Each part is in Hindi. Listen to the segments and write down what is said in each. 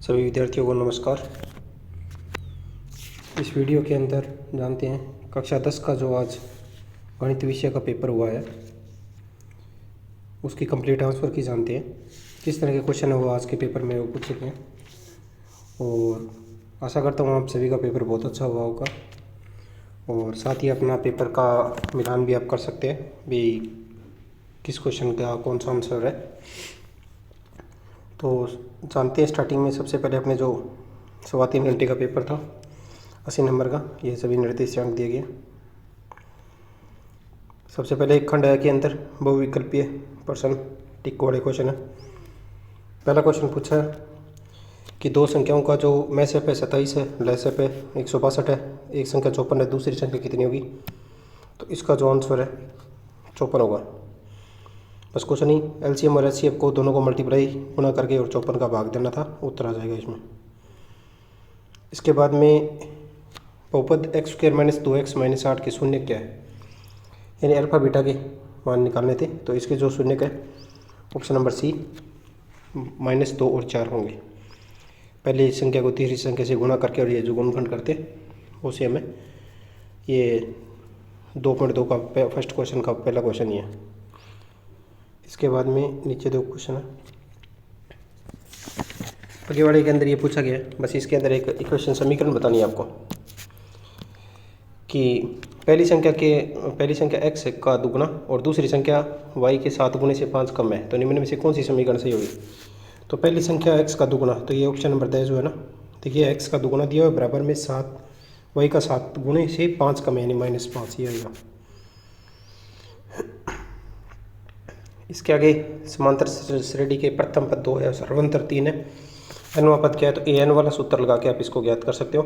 सभी विद्यार्थियों को नमस्कार। इस वीडियो के अंदर जानते हैं कक्षा 10 का जो आज गणित विषय का पेपर हुआ है उसकी कंप्लीट आंसर की जानते हैं किस तरह के क्वेश्चन है वो आज के पेपर में वो पूछ सकें। और आशा करता हूँ आप सभी का पेपर बहुत अच्छा हुआ होगा और साथ ही अपना पेपर का मिलान भी आप कर सकते हैं भी किस क्वेश्चन का कौन सा आंसर है। तो जानते हैं स्टार्टिंग में सबसे पहले अपने जो 3.25 घंटे का पेपर था 80 नंबर का, ये सभी निर्देशांक अंक दिए गए। सबसे पहले एक खंड है के अंदर बहुविकल्पीय प्रश्न टिक वाले क्वेश्चन है। पहला क्वेश्चन पूछा है कि दो संख्याओं का जो मैसेप है 27 है, लहसेप है 162 है, एक संख्या 54 है, दूसरी संख्या कितनी होगी। तो इसका जो आंसर है 54 होगा। बस क्वेश्चन ही एलसीएम और एचसीएफ को दोनों को मल्टीप्लाई गुणा करके और 54 का भाग देना था, उत्तर आ जाएगा इसमें। इसके बाद में बहुपद x square minus 2x minus 8 के शून्य क्या है, यानी अल्फा बीटा के मान निकालने थे। तो इसके जो शून्य का ऑप्शन नंबर सी -2 और 4 होंगे। पहली संख्या को तीसरी संख्या से गुणा करके और ये जो गुणनखंड करते उसे हमें ये 2.2 का फर्स्ट क्वेश्चन का पहला क्वेश्चन ये है। इसके बाद में नीचे दो क्वेश्चन है आगे वाले के अंदर ये पूछा गया है। बस इसके अंदर एक इक्वेशन समीकरण बतानी है आपको कि पहली संख्या x का दुगुना और दूसरी संख्या y के 7 गुने से 5 कम है, तो निम्न में से कौन सी समीकरण सही होगी। तो पहली संख्या x का दुगुना, तो ये ऑप्शन नंबर 10 जो है ना, देखिए x का दुगुना दिया हुआ बराबर में 7 y का 7 गुने से 5 कम है यानी -5, ये आएगा। इसके आगे समांतर श्रेणी के प्रथम पद 2 है और सर्वांतर 3 है, nवां पद क्या है, तो an वाला सूत्र लगा के आप इसको ज्ञात कर सकते हो।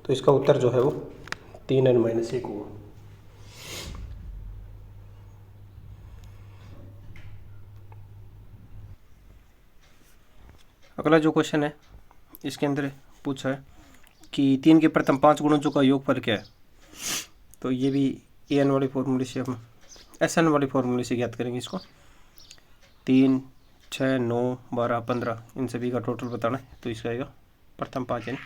तो इसका उत्तर जो है वो 3n-1 होगा। अगला जो क्वेश्चन है इसके अंदर पूछा है कि 3 के प्रथम 5 गुणजों का योगफल क्या है। तो ये भी an वाले फॉर्मूले से हम sn वाले फॉर्मूले से ज्ञात करेंगे इसको। 3, 6, 9, 12, 15 इन सभी का टोटल बताना है। तो इसका आएगा प्रथम 5 यानी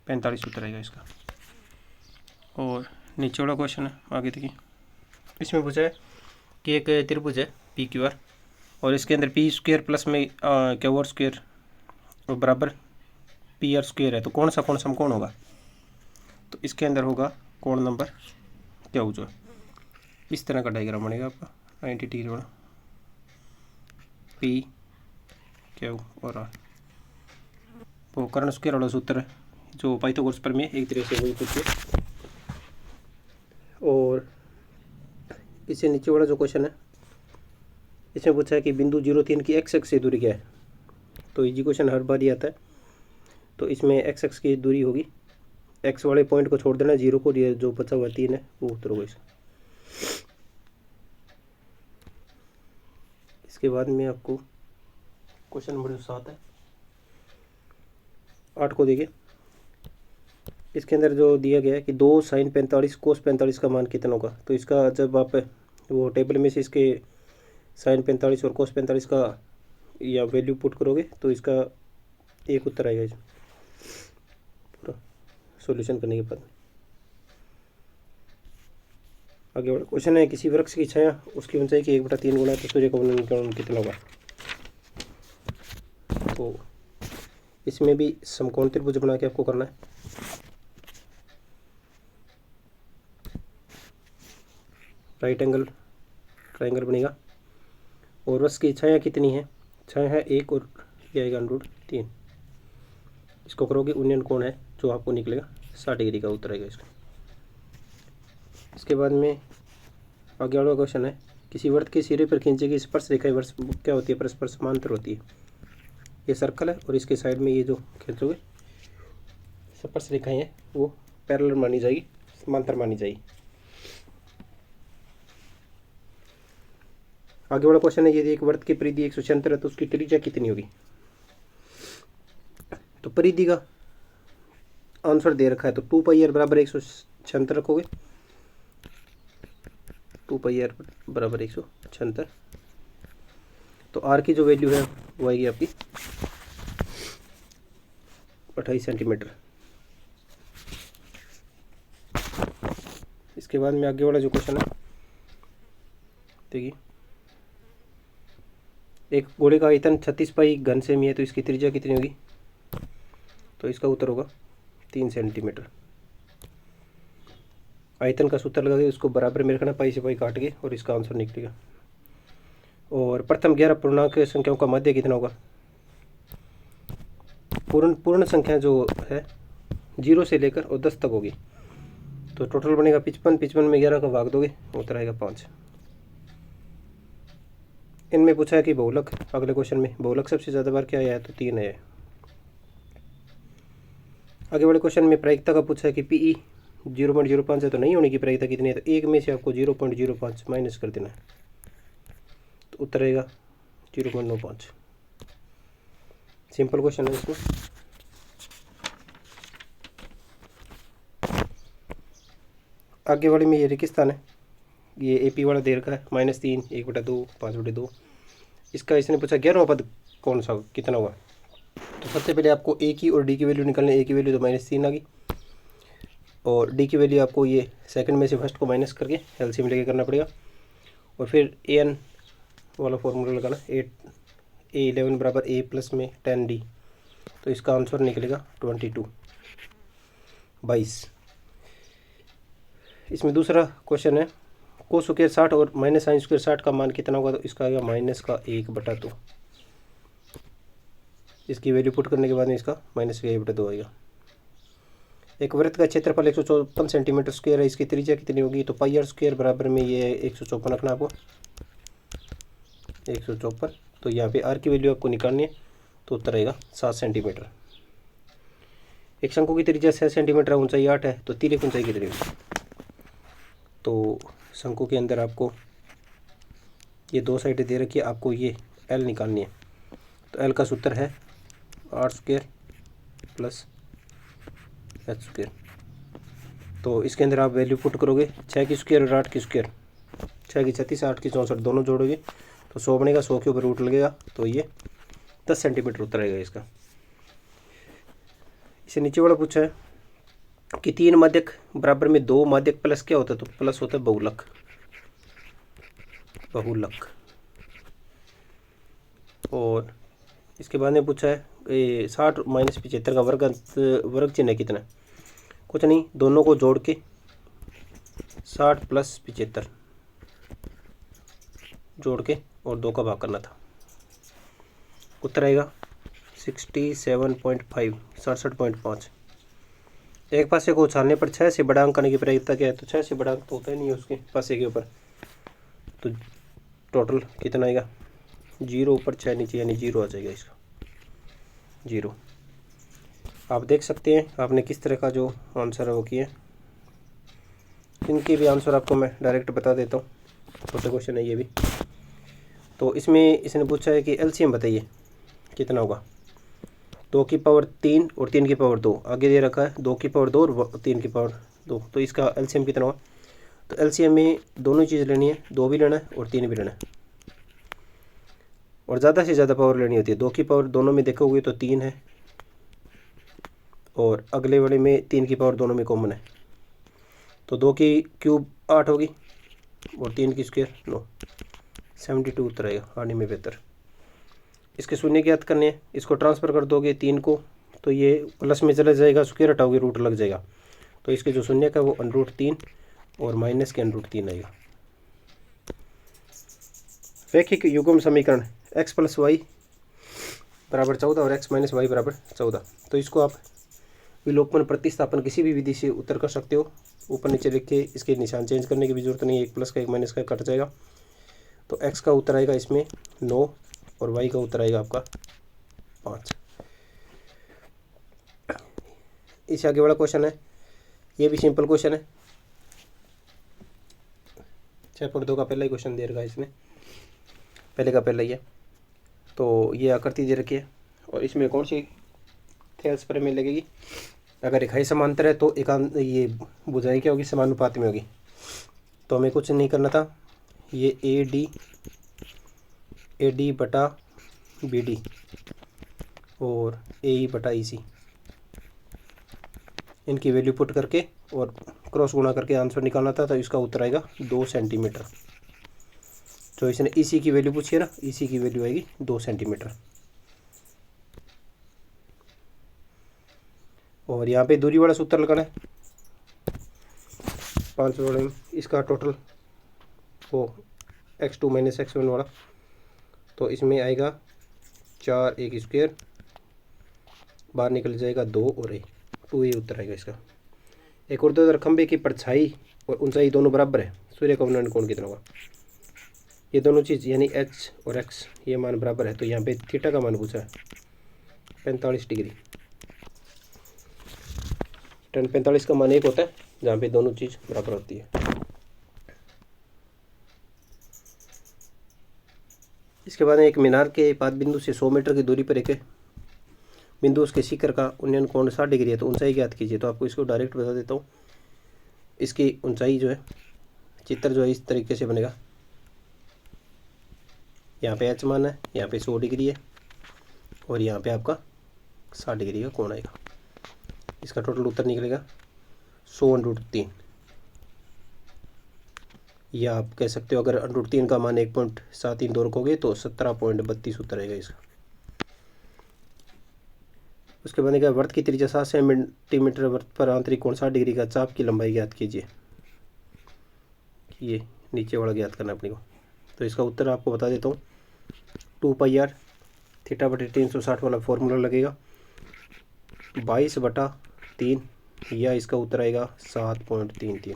45 उत्तर आएगा इसका। और नीचे वाला क्वेश्चन है आगे देखिए, इसमें पूछा है कि एक त्रिभुज है पी क्यू आर और इसके अंदर पी स्क्वायर प्लस में क्यू आर स्क्वायर और बराबर पी आर स्क्वायर है, तो कौन सा समकोण होगा। तो इसके अंदर होगा कोण नंबर क्यू, जो इस तरह का डायग्राम बनेगा आपका 90 डिग्री वाला, पी क्यू और आर। वो कर्ण स्क्वायर वाला सूत्र है जो पाइथागोरस प्रमेय एक तरह से वही कुछ है। और इससे नीचे वाला जो क्वेश्चन है इसमें पूछा है कि बिंदु 0,3 की x अक्ष से दूरी क्या है। तो इजी क्वेश्चन हर बार ही आता है। तो इसमें x अक्ष की दूरी होगी, x वाले पॉइंट को छोड़ देना 0 को, ये जो बचा हुआ 3 है वो उत्तर होगा इसका। इसके बाद में आपको क्वेश्चन नंबर 7 है 8 को देखिए। इसके अंदर जो दिया गया है कि 2 sin 45 cos 45 का मान कितना होगा। तो इसका जब आप वो टेबल में से इसके sin 45 और cos 45 का या वैल्यू पुट करोगे तो इसका एक उत्तर आएगा इसमें पूरा सॉल्यूशन करने के बाद। आगे वाला क्वेश्चन है किसी वृक्ष की छाया उसकी ऊंचाई की 1/3 गुना तो सूर्य का वर्णन कितना होगा। तो इसमें भी समकोण त्रिभुज बना के आपको करना है। राइट एंगल ट्राइंगल बनेगा और वृक्ष की छाया कितनी है, छाया है 1 और ये आएगा √3। इसको करोगे उन्नयन कोण है जो आपको निकलेगा 60 डिग्री का उत्तर आएगा इसका। इसके बाद में आगे वाला क्वेश्चन है किसी वृत्त के सिरे पर खींची गई स्पर्श रेखाएं क्या होती है, परस्पर समांतर होती है। ये सर्कल है और इसके साइड में ये जो खींचोगे स्पर्श रेखाएं हैं वो पैरेलल मानी जाएगी, समांतर मानी जाएगी। आगे वाला क्वेश्चन है यदि एक वृत्त की परिधि 176 है तो उसकी त्रिज्या कितनी होगी। तो परिधि का आंसर दे रखा है तो 2πr बराबर 176 रखोगे, 2πr बराबर 176। तो आर की जो वैल्यू है वो आएगी आपकी 28 सेंटीमीटर। इसके बाद में आगे वाला जो क्वेश्चन है देखिए, एक घोड़े का आयतन 36 पाई घन सेमी है, तो इसकी त्रिज्या कितनी होगी? तो इसका उत्तर होगा 3 सेंटीमीटर। आयतन का सूत्र लगा के उसको बराबर में रखना, पाई से पाई काट के, और इसका आंसर निकलेगा। और प्रथम 11 पूर्णांक संख्याओं का मध्य कितना होगा? पूर्ण संख्या जो है 0 से लेकर और 10 तक होगी, तो टोटल बनेगा 55। 55 में 11 का भाग दोगे, उत्तर आएगा 5। इनमें पूछा है कि बहुलक, अगले क्वेश्चन में बहुलक सबसे ज़्यादा बार क्या आया है? तो 3 है। आगे वाले क्वेश्चन में प्रायिकता का पूछा है कि पीई 0.05 है, तो नहीं होने की प्रायिकता कितनी है? तो एक में से आपको 0.05 माइनस कर देना है, तो उत्तर आएगा 0.95। सिंपल क्वेश्चन है इसमें। आगे वाले में ये रेगिस्तान है, ये एपी वाला दे रखा है -3, 1/2, 5/2। इसका इसने पूछा 11वां पद कौन सा कितना हुआ? तो सबसे पहले आपको ए की और डी की वैल्यू निकालनी है। ए की वैल्यू तो -3 आ गई, और डी की वैल्यू आपको ये सेकंड में से फर्स्ट को माइनस करके एलसीएम लेके करना पड़ेगा, और फिर एन वाला फॉर्मूला लगाना। A11 बराबर A प्लस में 10D, तो इसका आंसर निकलेगा 22। इसमें दूसरा क्वेश्चन है कोस स्क्वायर 60 और माइनस साइन स्क्वायर 60 का मान कितना होगा? तो इसका आएगा -1/2। इसकी वैल्यू पुट करने के बाद में इसका -1/2 आएगा। एक वृत्त का क्षेत्रफल 154 सेंटीमीटर स्क्वायर है, इसकी त्रिज्या कितनी होगी? तो पाई r स्क्वायर बराबर में ये 154 रखना आपको, 154। तो यहाँ पे r की वैल्यू आपको निकालनी है, तो उत्तर आएगा 7 सेंटीमीटर। एक शंकु की त्रिज्या 6 सेंटीमीटर, ऊंचाई 8 है, तो तिर्यक ऊंचाई कितनी होगी? तो शंकु के अंदर आपको ये 2 साइडें दे रखी है, आपको ये L निकालनी है। तो L का सूत्र है r² प्लस h²। तो इसके अंदर आप वैल्यू पुट करोगे, 6 की स्क्वायर और 8 की स्क्वायर, 6 की 36, 8 की 64, दोनों जोड़ोगे तो 100 बनेगा। 100 के ऊपर रूट लगेगा, तो ये 10 सेंटीमीटर उत्तर आएगा इसका। इसे नीचे वाला पूछा है कि 3 माध्यक बराबर में 2 माध्यक प्लस क्या होता है? तो प्लस होता है बहुलक। और इसके बाद में पूछा है 60 - 75 का वर्ग चिन्ह कितना है? कुछ नहीं, दोनों को जोड़ के 60 + 75 जोड़ के और 2 का भाग करना था, उत्तर आएगा 67.5, 67.5। एक पासे को उछालने पर 6 से बड़ा अंक आने की प्रायिकता क्या है? तो 6 से बड़ा अंक तो होता ही नहीं है उसके पासे के ऊपर, तो टोटल कितना आएगा? 0 ऊपर 6 नीचे, यानी 0 आ जाएगा इसका, 0। आप देख सकते हैं आपने किस तरह का जो आंसर है वो किया। इनके भी आंसर आपको मैं डायरेक्ट बता देता हूँ, छोटे क्वेश्चन है ये भी। तो इसमें इसने पूछा है कि एलसीएम बताइए कितना होगा? 2 की पावर 3 और 3 की पावर 2, आगे दे रखा है 2 की पावर 2 और 3 की पावर 2, तो इसका एलसीएम कितना होगा? तो एलसीएम में दोनों चीज़ लेनी है, 2 भी लेना है और 3 भी लेना है, और ज़्यादा से ज़्यादा पावर लेनी होती है। 2 की पावर दोनों में देखोगे तो 3 है, और अगले वाले में 3 की पावर दोनों में कॉमन है, तो 2 की क्यूब 8 होगी और 3 की स्क्वायर 9, 72 उत्तर आएगा, आने में बेहतर। इसके शून्य ज्ञात करने हैं, इसको ट्रांसफ़र कर दोगे 3 को, तो ये प्लस में चला जाएगा, स्क्वायर हटाओगे रूट लग जाएगा, तो इसके जो शून्य का वो √3 और माइनस के √3 आएगा। रैखिक युग्म समीकरण x + y = 14 और x - y = 14, तो इसको आप विलोपन प्रतिस्थापन किसी भी विधि से उत्तर कर सकते हो। ऊपर नीचे लिख के इसके निशान चेंज करने की भी जरूरत नहीं है, 1 प्लस का 1 माइनस का कट जाएगा। तो x का उत्तर आएगा इसमें 9 और y का उत्तर आएगा आपका 5। इससे आगे वाला क्वेश्चन है, ये भी सिंपल क्वेश्चन है, 6.2 का पहला ही क्वेश्चन दे रखा है इसमें, पहले का पहला ही है। तो ये आकृति दे रखी है, और इसमें कौन सी थेल्स पर में लगेगी? अगर इकाई समांतर है तो ये बुझाई क्या होगी? समानुपात में होगी। तो हमें कुछ नहीं करना था, ये AD बटा BD और AE बटा EC, इनकी वैल्यू पुट करके और क्रॉस गुणा करके आंसर निकालना था, तो इसका उत्तर आएगा 2 सेंटीमीटर। जो इसने इसी की वैल्यू पूछी है ना, इसी की वैल्यू आएगी 2 सेंटीमीटर। और यहाँ पे दूरी वाला सूत्र लगाना है 5 वाले में, इसका टोटल वो x2 माइनस x1 वाला, तो इसमें आएगा 4 स्क्वायर, बाहर निकल जाएगा 2 और 2 ही उत्तर आएगा इसका। एक और दो खंभे की परछाई और ऊंचाई दोनों बराबर है, सूर्य का अवनयन कोण कितना होगा। ये दोनों चीज़ यानी h और x ये मान बराबर है, तो यहाँ पे थीटा का मान पूछा है 45 डिग्री। tan 45 का मान 1 होता है जहाँ पे दोनों चीज़ बराबर होती है। इसके बाद एक मीनार के पाद बिंदु से 100 मीटर की दूरी पर एक बिंदु उसके शिखर का उन्नयन कोण 60 डिग्री है, तो ऊंचाई ज्ञात कीजिए। तो आपको इसको डायरेक्ट बता देता हूँ, इसकी ऊंचाई जो है, चित्र जो है इस तरीके से बनेगा। यहाँ पे h मान है, यहाँ पे 100 डिग्री है और यहाँ पे आपका 60 डिग्री का कोण आएगा। इसका टोटल उत्तर निकलेगा 100√3, या आप कह सकते हो अगर √3 का मान 1.73 रखोगे तो 17.32 उत्तर आएगा इसका। उसके बनेगा वृत्त की त्रिज्या 7 सेंटीमीटर, वृत्त पर आंतरिक कोण 60 डिग्री का, चाप की लंबाई ज्ञात कीजिए। ये नीचे वाला ज्ञात करना अपने को, तो इसका उत्तर आपको बता देता हूँ 2πr θ/360 वाला फॉर्मूला लगेगा 22/3, या इसका उत्तर आएगा 7.33।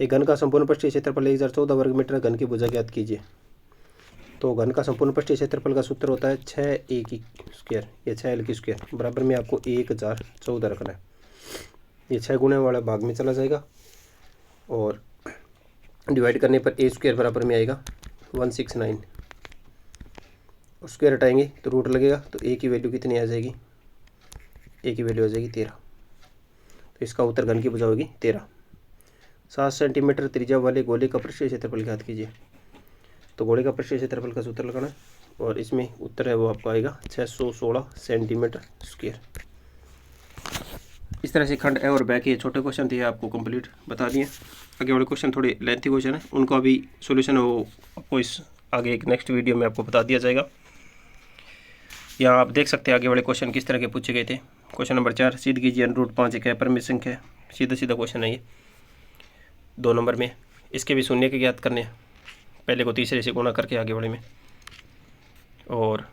एक घन का संपूर्ण पृष्ठीय क्षेत्रफल 1014 वर्ग मीटर, घन की भुजा ज्ञात कीजिए। तो घन का संपूर्ण पृष्ठीय क्षेत्रफल का सूत्र होता है 6a की स्क्वायर या 6l की स्क्वायर, बराबर में आपको 1014 रखना है। ये 6 गुणे वाला भाग में चला जाएगा और डिवाइड करने पर a स्क्वायर बराबर में आएगा 169, और स्क्वायर हटाएंगे तो रूट लगेगा, तो a की वैल्यू कितनी आ जाएगी, a की वैल्यू आ जाएगी 13। तो इसका उत्तर घन की भुजा होगी 13। 7 सेंटीमीटर त्रिज्या वाले गोले का पृष्ठीय क्षेत्रफल ज्ञात कीजिए। तो गोले का पृष्ठीय क्षेत्रफल का सूत्र लगाना है और इसमें उत्तर है वो आपका आएगा 616 सेंटीमीटर स्क्वायर। इस तरह से खंड ए और ब के छोटे क्वेश्चन थे आपको कंप्लीट बता दिए। आगे वाले क्वेश्चन थोड़े लेंथी क्वेश्चन है, उनका भी सॉल्यूशन है वो आपको इस आगे एक नेक्स्ट वीडियो में आपको बता दिया जाएगा। यहाँ आप देख सकते हैं आगे वाले क्वेश्चन किस तरह के पूछे गए थे। क्वेश्चन नंबर 4, सिद्ध कीजिए √5 एक अपरिमेय संख्या है। सीधा क्वेश्चन है ये 2 नंबर में। इसके भी शून्य के ज्ञात करने हैं, पहले को तीसरे से गुणा करके आगे वाले में, और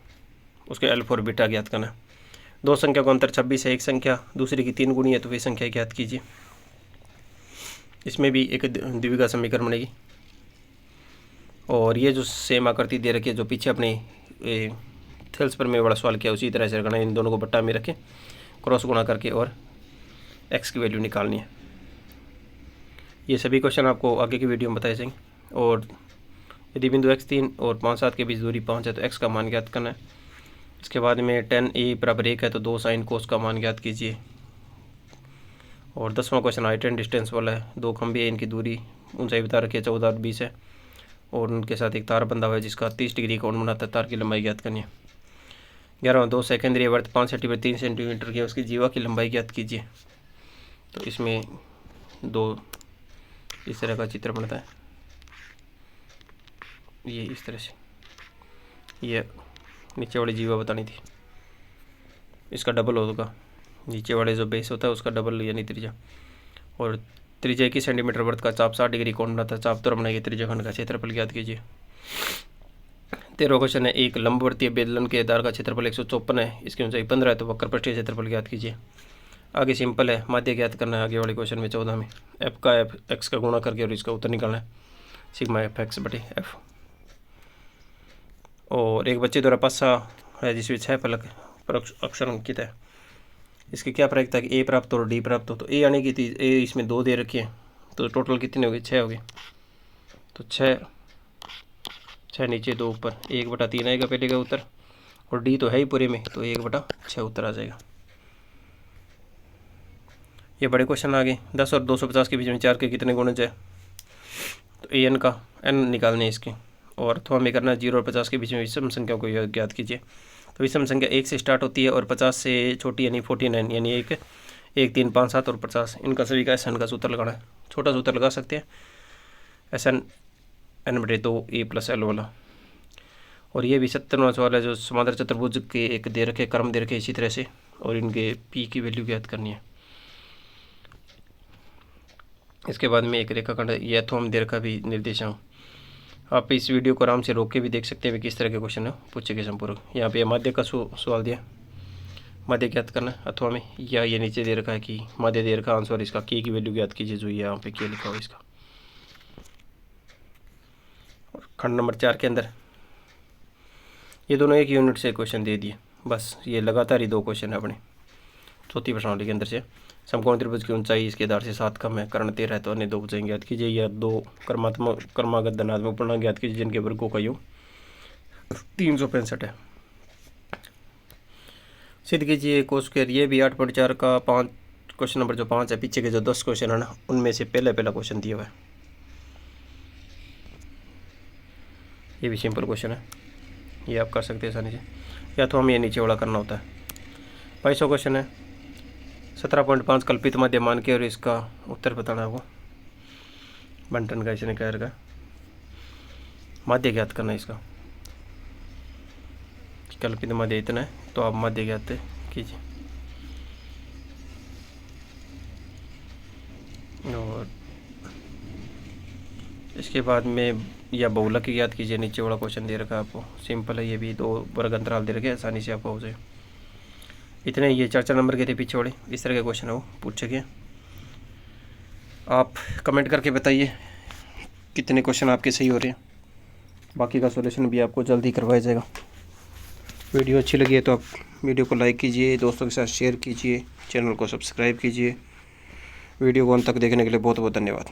उसके अल्फा और बीटा ज्ञात करना है। 2 संख्या को अंतर 26 है, एक संख्या दूसरी की 3 गुणी है, तो वही संख्या ज्ञात कीजिए। इसमें भी एक द्विघात समीकरण बनेगी, और ये जो सेम आकृति दे रखी है जो पीछे अपने थेल्स पर में वाला सवाल किया उसी तरह से रखना है। इन दोनों को बट्टा में रखें, क्रॉस गुणा करके और x की वैल्यू निकालनी है। ये सभी क्वेश्चन आपको आगे की वीडियो में बताए जाएंगे। और यदि बिंदु x3 और 5 7 के बीच दूरी 5 है तो x का मान ज्ञात करना है। इसके बाद में tan a बराबर 1 है तो 2 sin cos का मान ज्ञात कीजिए। और 10वां क्वेश्चन हाइट एंड डिस्टेंस वाला है। 2 खंभे हैं, इनकी दूरी ऊंचाई बता रखी है 14 और 20 है, और उनके साथ एक तार बंधा हुआ है जिसका 30 डिग्री कोण बनाता है। तार की लंबाई ज्ञात करनी है। 11वां 2 सेकेंडरी वर्त 5 सेंटीमीटर 3 सेंटीमीटर की, उसकी जीवा की लंबाई ज्ञात कीजिए। तो इसमें 2 इस तरह का चित्र बनता है, ये इस तरह से, ये नीचे वाली जीवा बतानी थी, इसका डबल होगा, नीचे वाले जो बेस होता है उसका डबल यानी त्रिज्या। और त्रिज्या 21 सेंटीमीटर वर्त का चाप 60 डिग्री कोण बनाता है। चाप तो बनाइए, त्रिज्या खंड का क्षेत्रफल ज्ञात कीजिए। 13वां क्वेश्चन है, एक लंबवर्तीय बेलन के आधार का क्षेत्रफल 154 है, इसकी ऊंचाई 15 है, तो वक्र पृष्ठीय क्षेत्रफल ज्ञात कीजिए। आगे सिंपल है, माध्य ज्ञात करना है। आगे वाले क्वेश्चन में 14 में एफ का एफ एक्स का गुणा करके और इसका उत्तर निकालना है, सिग्मा एफ एक्स बटे एफ। और एक बच्चे द्वारा पासा है जिसमें 6 फलक पर अक्षर अंकित है। इसकी क्या प्रायिकता है कि ए प्राप्त हो और डी प्राप्त हो। तो ए आने की थी, ए इसमें 2 दे रखी है, तो टोटल कितने हो गए, 6 हो गए। तो 6 नीचे 2 ऊपर, 1/3 आएगा पहले का उत्तर, और डी तो है ही पूरे में, तो 1/6 उत्तर आ जाएगा। ये बड़े क्वेश्चन आ गए। 10 और 250 के बीच में 4 के कितने गुणज है। तो ए एन का एन निकालने इसके, और अथवा में करना 0 और 50 के बीच में विषम संख्याओं को ज्ञात कीजिए। तो विषम संख्या 1 से स्टार्ट होती है और 50 से छोटी यानी 49 यानी 1 1 3 5 7 और 50, इनका सभी का SN का सूत्र लगाना है। छोटा सूत्र लगा सकते हैं SN n/2 a + l वाला। और ये भी 57वां सवाल है जो समांतर चतुर्भुज के एक दे रखे क्रम दे रखे इसी तरह से, और इनके p की वैल्यू ज्ञात करनी है। इसके बाद में एक रेखाखंड ये अथोम दे रखा भी निर्देशांक। आप इस वीडियो को आराम से रोक के भी देख सकते हैं किस तरह के क्वेश्चन है पूछे गए संपूर्ण। यहाँ पे माध्य का सवाल दिया, माध्य ज्ञात करना अथवा में, या ये नीचे दे रखा है कि माध्य दे रखा आंसर इसका की वैल्यू ज्ञात कीजिए, जो यहाँ पे क्या लिखा हुआ इसका। और खंड नंबर 4 के अंदर ये दोनों एक यूनिट से क्वेश्चन दे दिए, बस ये लगातार ही 2 क्वेश्चन है अपने चौथी प्रश्नावली के अंदर से। समकोण त्रिभुज की ऊंचाई इसके आधार से 7 कम है, कर्ण 13 है तो अन्य 2 भुजाएं ज्ञात कीजिए, या 2 क्रमागत धनात्मक पूर्णांक ज्ञात कीजिए जिनके वर्गों का योग 365 है। सिद्ध कीजिए कोस स्क्वायर। ये भी 8.4 का 5 क्वेश्चन नंबर जो 5 है, पीछे के जो 10 क्वेश्चन है ना उनमें से पहला क्वेश्चन दिया हुआ है। ये भी सिंपल क्वेश्चन है, ये आप कर सकते हैं आसानी से, या तो हम ये नीचे वाला करना होता है। 2200 क्वेश्चन है, 17.5 कल्पित माध्य मान के और इसका उत्तर बताना होगा। बंटन का इसने कह रखा माध्य ज्ञात करना इसका, कल्पित माध्य इतना है तो आप माध्य ज्ञात कीजिए। और इसके बाद में या बहुलक ज्ञात कीजिए, नीचे वाला क्वेश्चन दे रखा है आपको, सिंपल है ये भी, 2 वर्ग अंतराल दे रखे आसानी से आप हो जाए। इतने ये 4 नंबर के थे पीछे वाले, इस तरह के क्वेश्चन है वो पूछे गए। आप कमेंट करके बताइए कितने क्वेश्चन आपके सही हो रहे हैं, बाकी का सॉल्यूशन भी आपको जल्दी करवाया जाएगा। वीडियो अच्छी लगी है तो आप वीडियो को लाइक कीजिए, दोस्तों के साथ शेयर कीजिए, चैनल को सब्सक्राइब कीजिए। वीडियो को अंत तक देखने के लिए बहुत बहुत धन्यवाद।